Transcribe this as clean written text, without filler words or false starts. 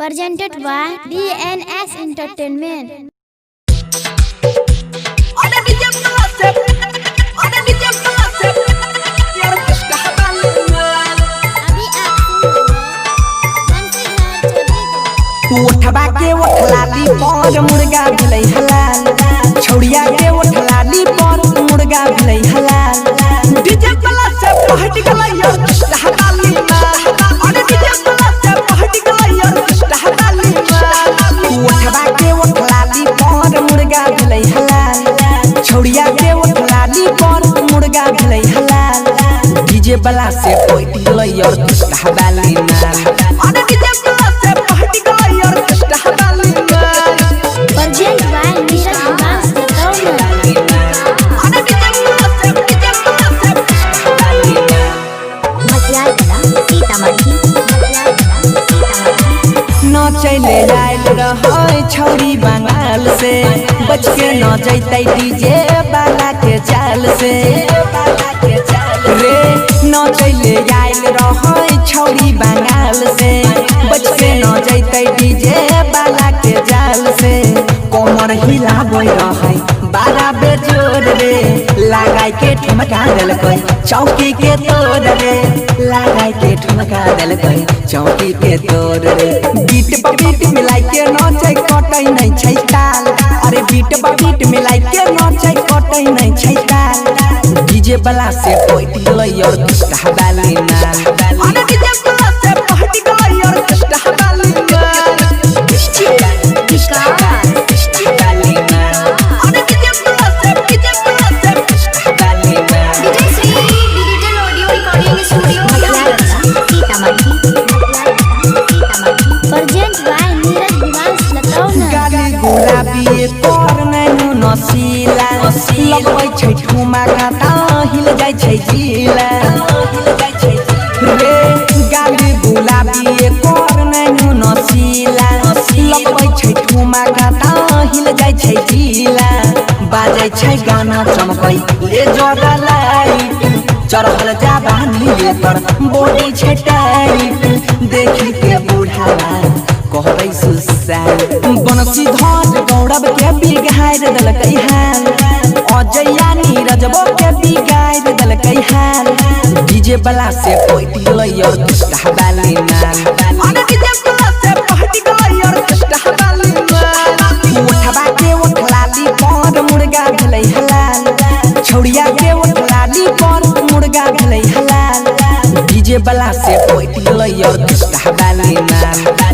presented by DNS Entertainment. उठबा के उठलाली पर मुर्गा भेलै हलाल, छौड़िया के उठलाली पर मुर्गा भेलै हलाल। डीजे वाला से पहट गेलै यार हलाली माल, अरे डीजे वाला से पहट गेलै यार हलाली माल। उठबा के उठलाली पर मुर्गा भेलै हलाल, छौड़िया के उठलाली पर मुर्गा भेलै हलाल। डीजे वाला से पहट गेलै यार हलाली माल, अरे डीजे वाला से पहट गेलै यार हलाली माल। Presented by Nishan Dance Development. चले आयल रहे छौरी बंगाल से, बच के न जैते डीजे वाला के चाल से रे। न चले आयल रहे छौरी बंगाल से, बच के न जैते डीजे वाला के जाल से। कमर हिलाबै रहे बारा बेजोर रे, लगाई के ठुमका देलकै चौकी के तोड़ रे, लगाई के ठुमका देलकै चौकी के तोड़ रे। बीट पर बीट मिलाई के नाचे कटै नहीं छै ताल, अरे बीट पर बीट मिलाई के नाचे कटै नहीं छै ताल। डीजे वाला से पहट गेलै यार हलाली माल, अरे डीजे वाला से पहट गेलै यार हलाली माल। Presented by Nishan Dance Development. गाली गुलाबी पर नैनु नसीला, लगबै छै ठुमा गाता हिल जाइ छै जिला रे। गाली गुलाबी पर नैनु नसीला, लगबै छै ठुमा गाता हिल जाइ छै जिला। बाजै छै गाना चमकै ले जरा लाइट, चढ़ल जाबानी पर बॉडी छै टाइट। देखी के बुढ़ावा कहबै सुसाल, बनसी धर गौरव के बिगाड़ देलकै हाल, अजया नीरजबो के बिगाड़ देलकै हाल। डीजे वाला से पहट गेलै यार हलाली माल, अरे डीजे वाला से पहट गेलै यार हलाली माल। उठबा के उठलाली पर मुर्गा भेलै हलाल, छौड़िया के उठलाली पर मुर्गा भेलै हलाल। डीजे वाला से पहट गेलै यार हलाली माल।